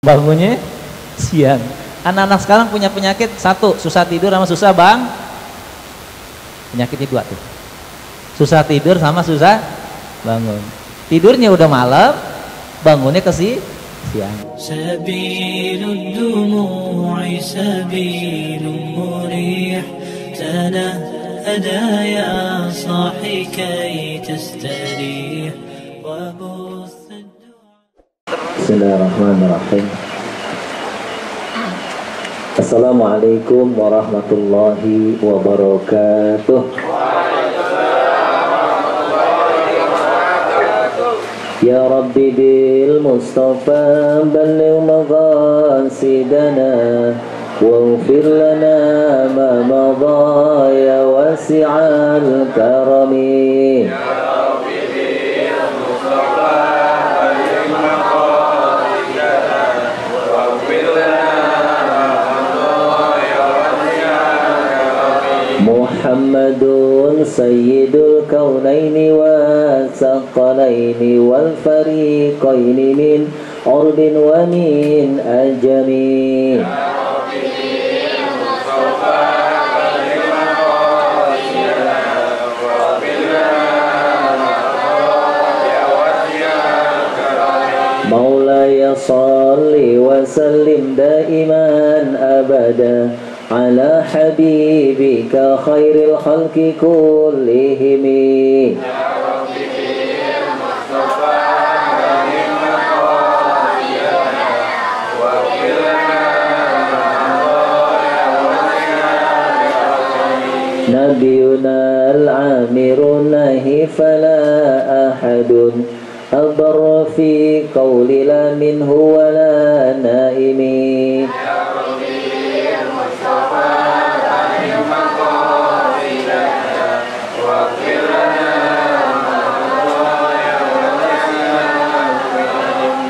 bangunnya siang. Anak-anak sekarang punya penyakit satu, susah tidur sama susah penyakitnya dua tuh, susah tidur sama susah bangun. Tidurnya udah malam, bangunnya siang. Sabilud dumu'i sabilun murih tanahada ya sahi kay tastarih wa buth. Bismillahirrahmanirrahim. Assalamualaikum warahmatullahi wabarakatuh. Ya Rabbi bil Mustafa balligh maqasidana waghfir lana ma madha ya wasi'al karami. Muhammadun sayyidul kaunaini wa saqalaini wal fariqaini min urdin wa min ajami. Maulaya salli wa sallim daiman abada ala habibika khairil khalqi kullihim. Ya Rabbi bil Mustafa balligh maqasidana wa ighfir lana nabiyuna al-amirun nahi fala ahadun adbarra fi qawli la minhu wa la naimi.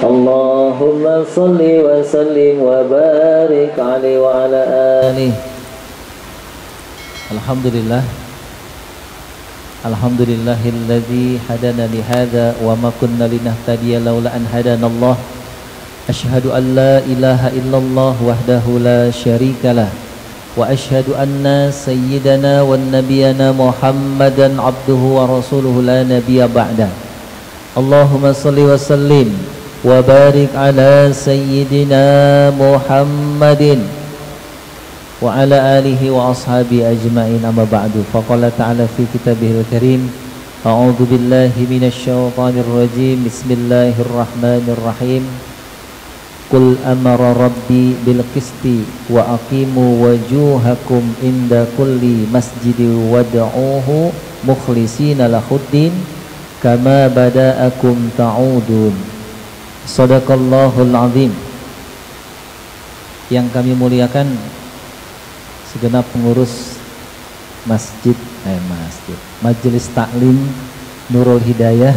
Allahumma salli wa sallim wa barik alaihi wa ala alihi. Alhamdulillah. Alhamdulillahilladzi hadana li hadza wa ma kunna linahtadiya laula an hadanallah. Asyhadu an la ilaha illallah wahdahu la syarikalah wa asyhadu anna sayyidana wan nabiyyana Muhammadan abduhu wa rasuluhu la nabiyya ba'da. Allahumma salli wa sallim wa barik ala sayyidina Muhammadin wa ala alihi wa ashabi ajma'in, amma ba'du. Faqala ta'ala fi kitabihil karim, a'udzu billahi minasy syaithanir rajim, bismillahirrahmanirrahim. Qul amara rabbi bil qisti wa aqimu wujuhakum inda kulli masjidin wad'uhu mukhlishina lahuddin kama bada'akum ta'udun. Shadaqallahul azim. Yang kami muliakan segenap pengurus Majelis Taklim Nurul Hidayah,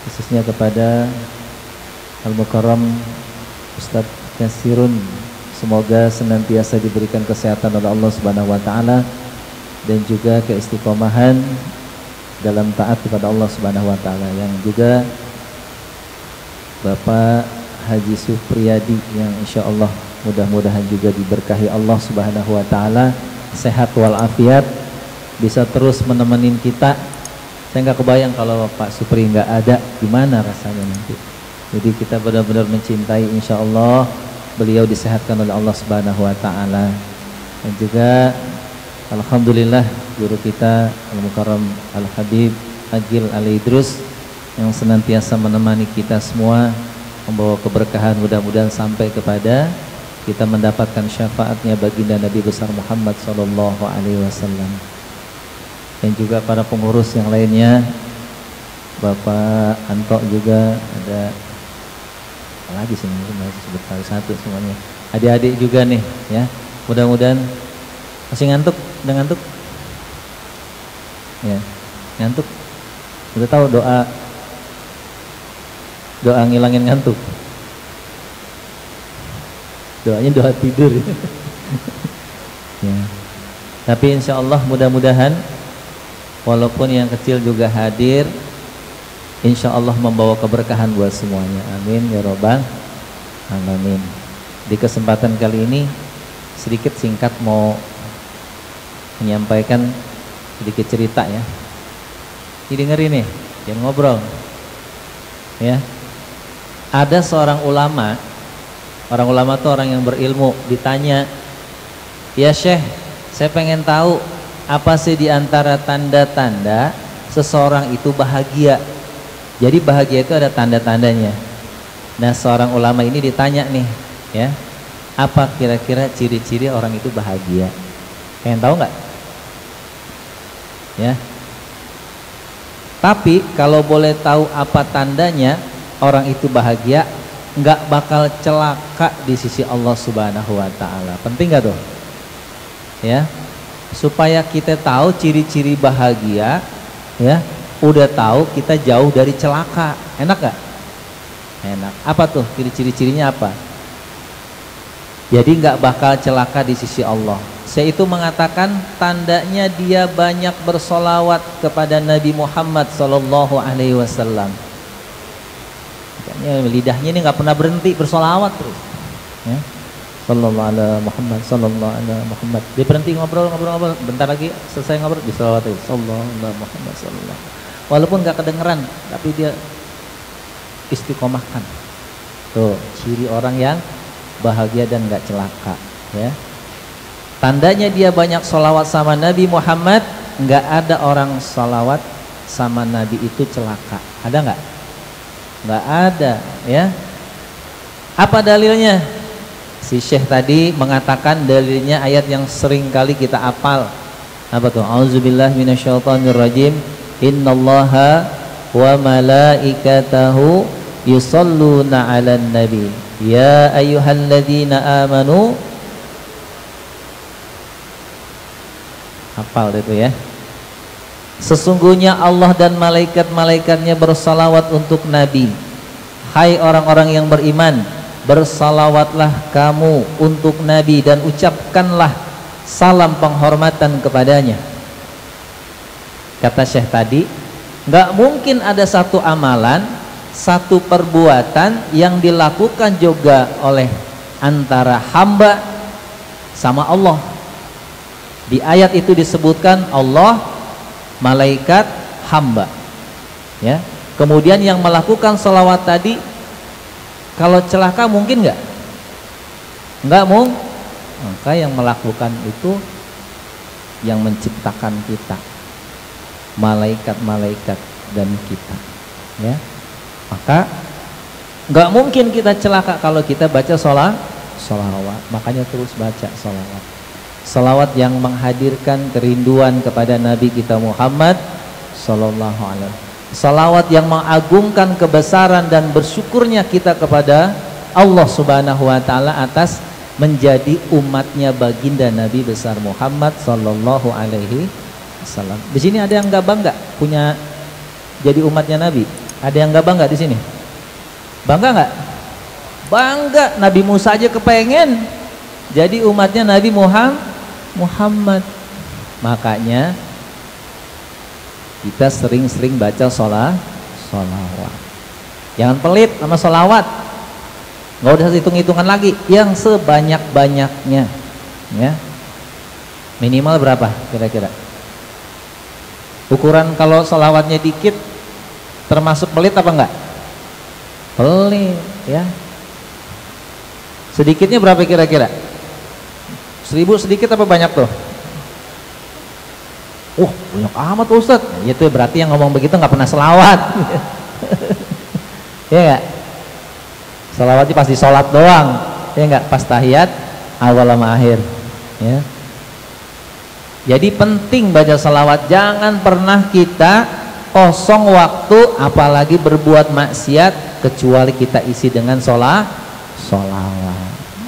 khususnya kepada Al-Mukarram Ustadz Kasirun, semoga senantiasa diberikan kesehatan oleh Allah Subhanahu wa taala dan juga keistiqomahan dalam taat kepada Allah Subhanahu wa taala. Yang juga Bapak Haji Supriyadi yang insya Allah mudah-mudahan juga diberkahi Allah Subhanahu wa taala, sehat walafiat, bisa terus menemenin kita. Saya nggak kebayang kalau Pak Supri nggak ada, gimana rasanya nanti. Jadi kita benar-benar mencintai, insya Allah beliau disehatkan oleh Allah Subhanahu wa taala. Dan juga alhamdulillah guru kita Al-Mukarram Al-Habib Agil Al-Idrus yang senantiasa menemani kita semua, membawa keberkahan, mudah-mudahan sampai kepada kita mendapatkan syafaatnya baginda Nabi besar Muhammad sallallahu alaihi wasallam. Dan juga para pengurus yang lainnya, Bapak Anto juga ada lagi sini, masih sebut satu semuanya. Adik-adik juga nih ya. Mudah-mudahan masih ngantuk, udah ngantuk? Ya, ngantuk. Udah tahu doa ngilangin ngantuk. Doanya doa tidur. Ya. Tapi insya Allah mudah-mudahan walaupun yang kecil juga hadir, insya Allah membawa keberkahan buat semuanya. Amin ya robbal Amin. Di kesempatan kali ini sedikit singkat mau menyampaikan sedikit cerita ya. Dengerin nih, jangan ngobrol. Ya. Ada seorang ulama, orang ulama itu orang yang berilmu, ditanya, "Ya Syekh, saya pengen tahu apa sih di antara tanda-tanda seseorang itu bahagia?" Jadi bahagia itu ada tanda-tandanya. Nah, seorang ulama ini ditanya nih, ya, apa kira-kira ciri-ciri orang itu bahagia? Pengen tahu nggak? Ya. Tapi kalau boleh tahu apa tandanya orang itu bahagia, nggak bakal celaka di sisi Allah Subhanahu Wa Taala. Penting nggak tuh? Ya, supaya kita tahu ciri-ciri bahagia, ya, udah tahu kita jauh dari celaka. Enak nggak? Enak. Apa tuh ciri-cirinya apa? Jadi nggak bakal celaka di sisi Allah. Saya itu mengatakan tandanya dia banyak bersolawat kepada Nabi Muhammad Sallallahu Alaihi Wasallam. Lidahnya ini nggak pernah berhenti bersolawat terus. Ya. Sallallahu Alaihi Muhammad, Sallallahu Alaihi Muhammad. Dia berhenti ngobrol, bentar lagi selesai ngobrol disolawat terus. Sallallahu Alaihi Muhammad, Sallallahu. Walaupun nggak kedengeran, tapi dia istiqomahkan. Tuh ciri orang yang bahagia dan nggak celaka, ya. Tandanya dia banyak sholawat sama Nabi Muhammad. Nggak ada orang sholawat sama Nabi itu celaka. Ada nggak? Nggak ada, ya. Apa dalilnya? Si Syekh tadi mengatakan dalilnya ayat yang sering kali kita hafal. Apa tuh? Auzubillahi minasyaitonirrajim. Innallaha wa malaikatahu yusalluna 'alan nabi ya ayyuhalladzina amanu. Hafal itu ya. Sesungguhnya Allah dan malaikat-malaikatnya bersalawat untuk Nabi. Hai orang-orang yang beriman, bersalawatlah kamu untuk Nabi dan ucapkanlah salam penghormatan kepadanya. Kata Syekh tadi, nggak mungkin ada satu amalan, satu perbuatan yang dilakukan juga oleh antara hamba sama Allah. Di ayat itu disebutkan Allah, malaikat, hamba. Ya. Kemudian yang melakukan sholawat tadi, kalau celaka mungkin nggak? Nggak mungkin. Maka yang melakukan itu yang menciptakan kita, malaikat-malaikat dan kita. Ya. Maka nggak mungkin kita celaka kalau kita baca sholawat. Makanya terus baca sholawat. Sholawat yang menghadirkan kerinduan kepada Nabi kita Muhammad Sallallahu Alaihi Wasallam. Sholawat yang mengagungkan kebesaran dan bersyukurnya kita kepada Allah Subhanahu Wa Taala atas menjadi umatnya baginda Nabi besar Muhammad Sallallahu Alaihi Wasallam. Di sini ada yang nggak bangga punya jadi umatnya Nabi? Ada yang nggak bangga di sini? Bangga nggak? Bangga. Nabi Musa aja kepengen jadi umatnya Nabi Muhammad. Makanya kita sering-sering baca sholawat. Jangan pelit sama sholawat. Nggak usah hitung-hitungan lagi. Yang sebanyak-banyaknya, ya. Minimal berapa kira-kira? Ukuran kalau sholawatnya dikit termasuk pelit apa enggak? Pelit, ya. Sedikitnya berapa kira-kira? 1000 sedikit apa banyak tuh? Banyak amat Ustaz. Ya, itu berarti yang ngomong begitu nggak pernah selawat. Ya nggak? Selawatnya pasti sholat doang. Ya nggak? Pas tahiyat awal sama akhir. Ya. Jadi penting baca selawat. Jangan pernah kita kosong waktu, apalagi berbuat maksiat, kecuali kita isi dengan sholawat.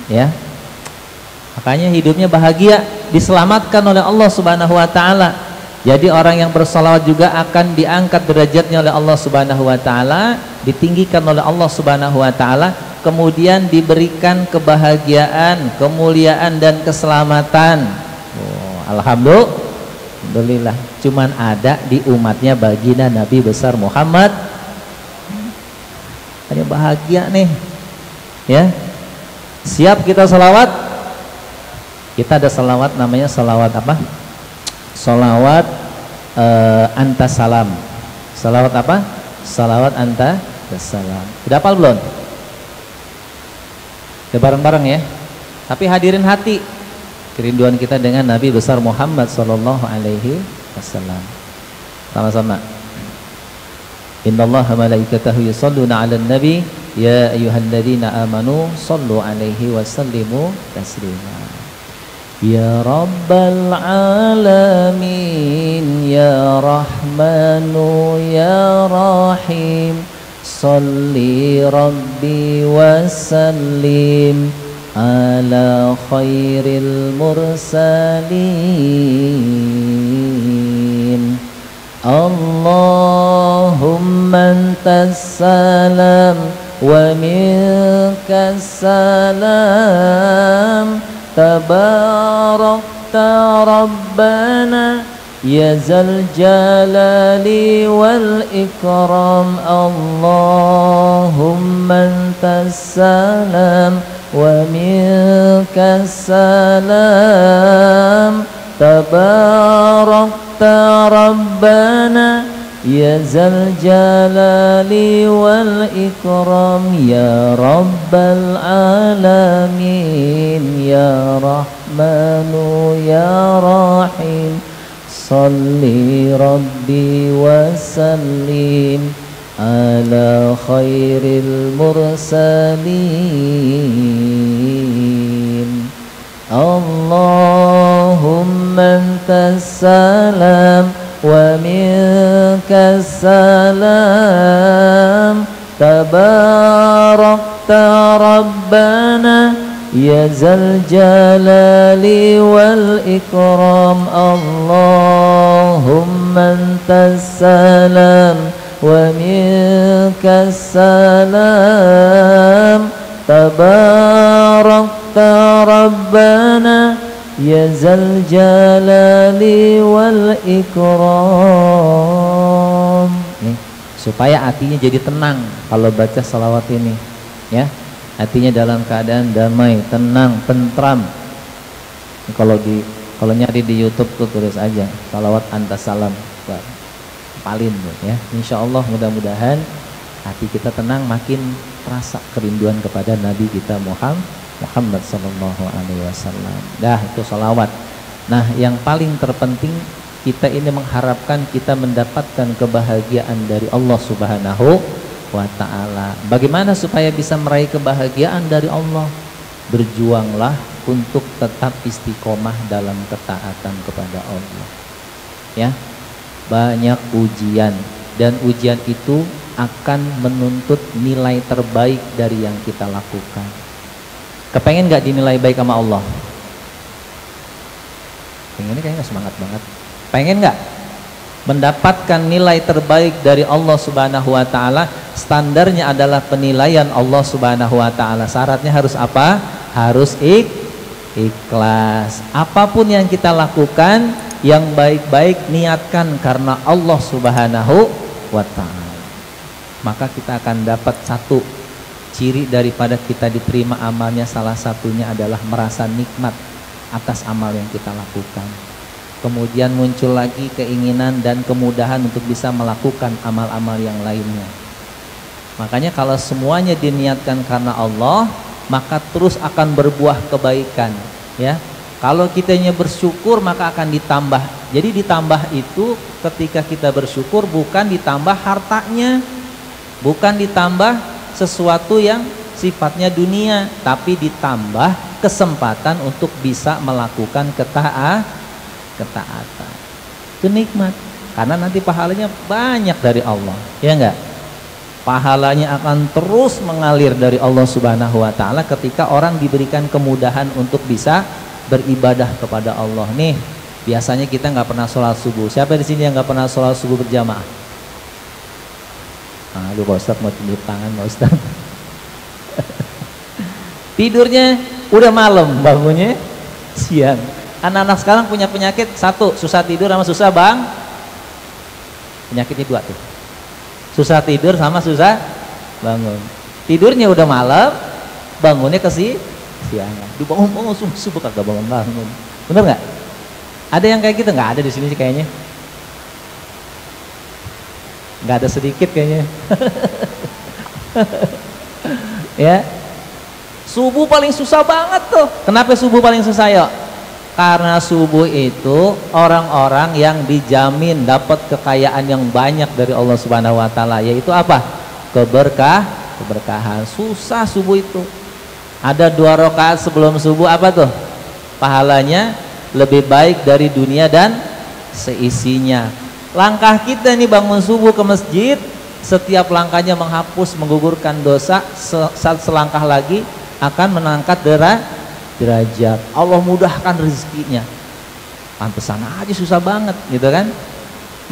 Ya. Makanya hidupnya bahagia, diselamatkan oleh Allah Subhanahu Wa Taala. Jadi orang yang bersalawat juga akan diangkat derajatnya oleh Allah Subhanahu Wa Taala, ditinggikan oleh Allah Subhanahu Wa Taala, kemudian diberikan kebahagiaan, kemuliaan dan keselamatan. Alhamdulillah. Cuman ada di umatnya baginda Nabi besar Muhammad. Hanya bahagia nih, ya. Siap kita salawat? Kita ada salawat namanya salawat apa? Salawat anta salam. Salawat apa? Salawat anta salam. Udah hafal belum? Udah bareng-bareng ya. Tapi hadirin hati kerinduan kita dengan Nabi besar Muhammad sallallahu alaihi wasallam. Sama-sama. Innallaha malaikatahu yusholluna 'alan nabi ya ayyuhalladzina amanu shallu 'alaihi wa sallimu taslima. Ya Rabbal Alamin Ya Rahmanu Ya Rahim Salli Rabbi wa sallim ala khairil mursalin. Allahumma antas salam wa minkas salam tabarakta rabbana ya zal jalali wal ikram. Allahumma antas salam wa minkas salam tabarakta rabbana ya zal jalali wal ikram. Ya Rabbal Alamin Ya Rahmanu Ya Rahim Salli Rabbi wa sallim ala khairil mursalin. Allahumma antas salam wa minkas salam tabarakta rabbana ya zal jalali wal ikram. Allahumma antas salam wa minkas salam tabarakta rabbana ya zal jalali wal ikram. Nih, supaya hatinya jadi tenang kalau baca salawat ini, ya. Hatinya dalam keadaan damai, tenang, tentram. Kalau nyari di YouTube tuh tulis aja salawat anta salam, palin ya. Insya Allah mudah-mudahan hati kita tenang, makin terasa kerinduan kepada Nabi kita Muhammad sallallahu alaihi wasallam. Dah itu salawat. Nah, yang paling terpenting kita ini mengharapkan kita mendapatkan kebahagiaan dari Allah Subhanahu wa ta'ala. Bagaimana supaya bisa meraih kebahagiaan dari Allah? Berjuanglah untuk tetap istiqomah dalam ketaatan kepada Allah, ya. Banyak ujian, dan ujian itu akan menuntut nilai terbaik dari yang kita lakukan. Kepengen gak dinilai baik sama Allah? Pengennya kayaknya semangat banget. Pengen gak mendapatkan nilai terbaik dari Allah Subhanahu wa ta'ala? Standarnya adalah penilaian Allah Subhanahu wa ta'ala. Syaratnya harus apa? Harus ikhlas. Apapun yang kita lakukan yang baik-baik, niatkan karena Allah Subhanahu wa ta'ala. Maka kita akan dapat satu ciri daripada kita diterima amalnya, salah satunya adalah merasa nikmat atas amal yang kita lakukan. Kemudian muncul lagi keinginan dan kemudahan untuk bisa melakukan amal-amal yang lainnya. Makanya kalau semuanya diniatkan karena Allah, maka terus akan berbuah kebaikan, ya. Kalau kitanya bersyukur, maka akan ditambah. Jadi ditambah itu ketika kita bersyukur bukan ditambah hartanya, bukan ditambah sesuatu yang sifatnya dunia, tapi ditambah kesempatan untuk bisa melakukan ketaatan. Itu nikmat, karena nanti pahalanya banyak dari Allah, ya enggak? Pahalanya akan terus mengalir dari Allah Subhanahu wa ta'ala ketika orang diberikan kemudahan untuk bisa beribadah kepada Allah. Nih, biasanya kita nggak pernah sholat subuh. Siapa di sini yang nggak pernah sholat subuh berjamaah? Aduh, Pak Ustadz mau tunjuk tangan, Pak Ustadz. Tidurnya udah malam, bangunnya siang. Anak-anak sekarang punya penyakit satu, susah tidur sama susah penyakitnya dua tuh. Susah tidur sama susah bangun. Tidurnya udah malam, bangunnya siangan. Bangun subuh kagak bangun. Bener nggak? Ada yang kayak gitu? Nggak ada di sini sih kayaknya. Nggak ada sedikit kayaknya. Ya. Subuh paling susah banget tuh. Kenapa subuh paling susah yuk? Karena subuh itu orang-orang yang dijamin dapat kekayaan yang banyak dari Allah Subhanahu wa taala, yaitu apa? Keberkahan. Susah subuh itu. Ada 2 rakaat sebelum subuh apa tuh? Pahalanya lebih baik dari dunia dan seisinya. Langkah kita nih bangun subuh ke masjid, setiap langkahnya menghapus, menggugurkan dosa, selangkah lagi akan mengangkat derajat. Allah mudahkan rezekinya. Pantesan aja susah banget gitu kan.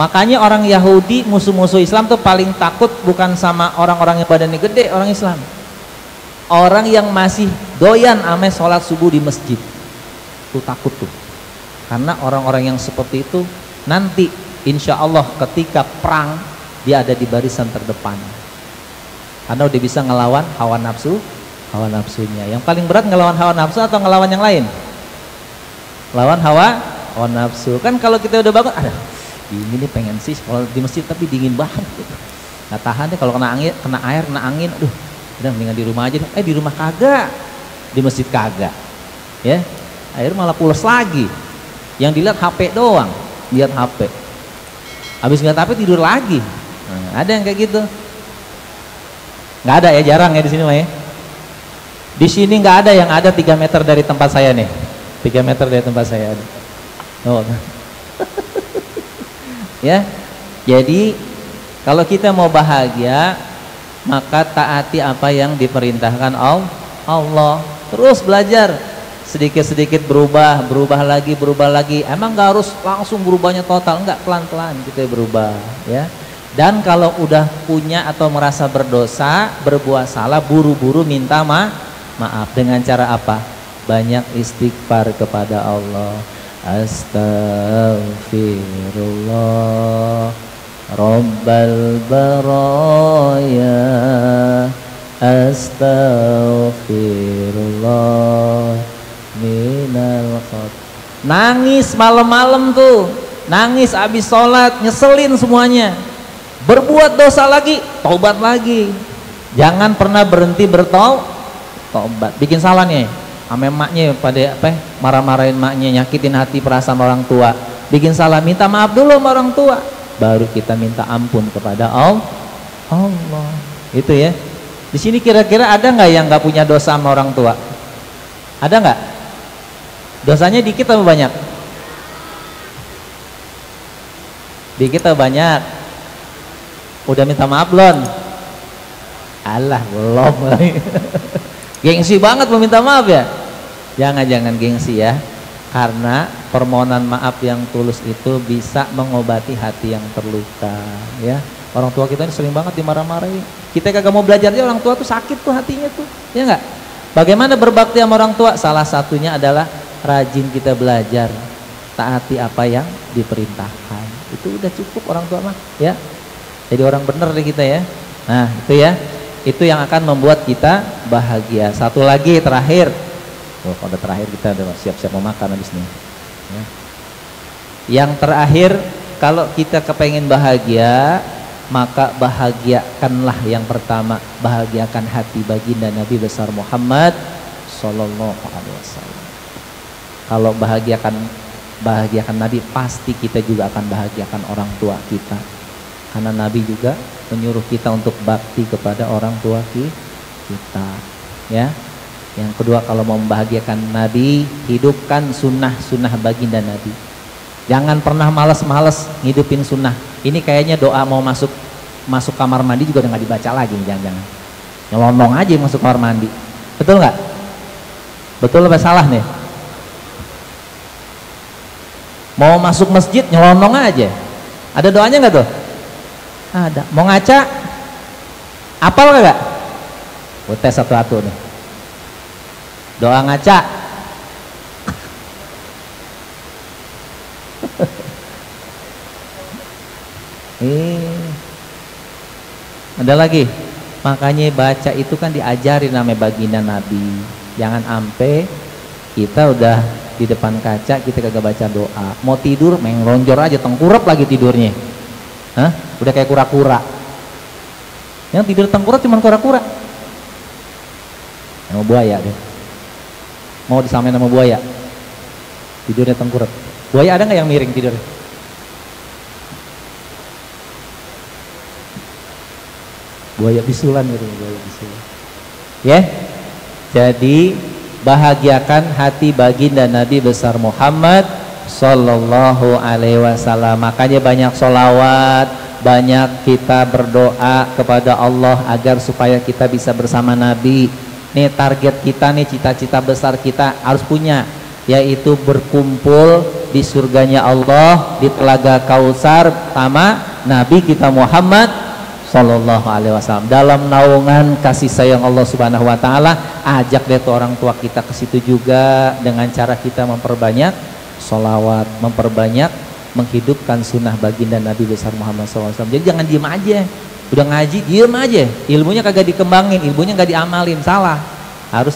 Makanya orang Yahudi, musuh-musuh Islam tuh paling takut bukan sama orang-orang yang badannya gede, orang Islam. Orang yang masih doyan ame sholat subuh di masjid tuh takut tuh. Karena orang-orang yang seperti itu nanti insya Allah ketika perang dia ada di barisan terdepan. Karena udah bisa ngelawan hawa nafsunya. Yang paling berat ngelawan hawa nafsu atau ngelawan yang lain? Lawan hawa nafsu. Kan kalau kita udah bangun, ada dingin nih, pengen sih kalau di masjid tapi dingin banget gitu. Nggak tahan deh kalau kena air, kena angin. Aduh, udah mendingan di rumah aja deh. Di rumah kagak, di masjid kagak. Ya, air malah pules lagi. Yang dilihat HP doang, lihat HP. Habis ngeliat HP tidur lagi. Nah, ada yang kayak gitu. Nggak ada ya, jarang ya di sini mah ya. Di sini nggak ada, yang ada 3 meter dari tempat saya nih. 3 meter dari tempat saya ada. Oh. Ya. Jadi kalau kita mau bahagia, maka taati apa yang diperintahkan Allah. Terus belajar, sedikit-sedikit berubah lagi. Emang nggak harus langsung berubahnya total, enggak, pelan-pelan kita berubah, ya. Dan kalau udah punya atau merasa berdosa, berbuat salah, buru-buru minta maaf. Dengan cara apa? Banyak istighfar kepada Allah. Astaghfirullah Rabbal baraya, astaghfirullah minal khat. Nangis malam-malam tuh, nangis abis sholat, nyeselin semuanya. Berbuat dosa lagi, taubat lagi. Jangan pernah berhenti bertaubat. Bikin salah nih, ame emaknya pada marah-marahin emaknya, nyakitin hati perasaan orang tua. Bikin salah, minta maaf dulu sama orang tua, baru kita minta ampun kepada Allah. Itu ya. Di sini kira-kira ada nggak yang nggak punya dosa sama orang tua? Ada nggak? Dosanya dikit atau banyak? Dikit atau banyak? Udah minta maaf belum? Alah, belum. Gengsi banget mau minta maaf ya? Jangan gengsi ya. Karena permohonan maaf yang tulus itu bisa mengobati hati yang terluka, ya. Orang tua kita ini sering banget dimarah-marahin. Kita kagak mau belajar aja, orang tua tuh sakit tuh hatinya tuh, ya enggak? Bagaimana berbakti sama orang tua? Salah satunya adalah rajin kita belajar, taati apa yang diperintahkan. Itu udah cukup orang tua mah, ya. Jadi orang bener deh kita ya. Nah itu ya, itu yang akan membuat kita bahagia. Satu lagi terakhir. Kalau udah terakhir kita udah siap-siap mau makan habis nih ya. Yang terakhir, kalau kita kepengen bahagia, maka bahagiakanlah yang pertama, bahagiakan hati baginda Nabi besar Muhammad Sallallahu Alaihi Wasallam. Kalau bahagiakan Nabi, pasti kita juga akan bahagiakan orang tua kita. Karena Nabi juga menyuruh kita untuk bakti kepada orang tua kita, ya. Yang kedua, kalau mau membahagiakan Nabi, hidupkan sunnah baginda Nabi. Jangan pernah malas-malas ngidupin sunnah. Ini kayaknya doa mau masuk kamar mandi juga udah nggak dibaca lagi, jangan-jangan. Nyelonong aja masuk kamar mandi. Betul nggak? Betul apa salah nih? Mau masuk masjid nyelonong aja. Ada doanya nggak tuh? Ada. Mau ngaca? Apal kagak? Tes satu-satu nih. Doa ngaca. Ada lagi. Makanya baca itu kan diajarin namanya baginda Nabi. Jangan ampe kita udah di depan kaca kita kagak baca doa. Mau tidur main lonjor aja, tengkurap lagi tidurnya. Hah? Udah kayak kura-kura. Yang tidur tengkurap cuma kura-kura. Sama buaya deh. Mau disamain sama buaya. Tidurnya tengkurap. Buaya ada nggak yang miring tidurnya? Buaya bisulan gitu, buaya bisulan. Ya. Jadi bahagiakan hati baginda Nabi besar Muhammad Sallallahu Alaihi Wasallam. Makanya banyak sholawat, banyak kita berdoa kepada Allah agar supaya kita bisa bersama Nabi. Nih target kita nih, cita-cita besar kita harus punya, yaitu berkumpul di surganya Allah di Telaga Kausar sama Nabi kita Muhammad Sallallahu Alaihi Wasallam. Dalam naungan kasih sayang Allah Subhanahu Wa Taala, ajak deh tuh orang tua kita ke situ juga dengan cara kita memperbanyak sholawat, memperbanyak menghidupkan sunnah baginda Nabi besar Muhammad SAW. Jadi jangan diem aja, udah ngaji diem aja, ilmunya kagak dikembangin, ilmunya nggak diamalin, salah. Harus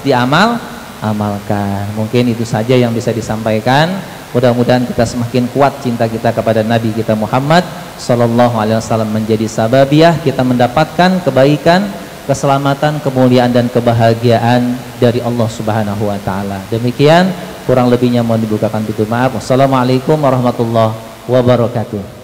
amalkan. Mungkin itu saja yang bisa disampaikan. Mudah-mudahan kita semakin kuat cinta kita kepada Nabi kita Muhammad Sallallahu Alaihi Wasallam, menjadi sababiah kita mendapatkan kebaikan, keselamatan, kemuliaan dan kebahagiaan dari Allah Subhanahu Wa Taala. Demikian, kurang lebihnya mohon dibukakan pintu maaf. Wassalamualaikum warahmatullahi wabarakatuh.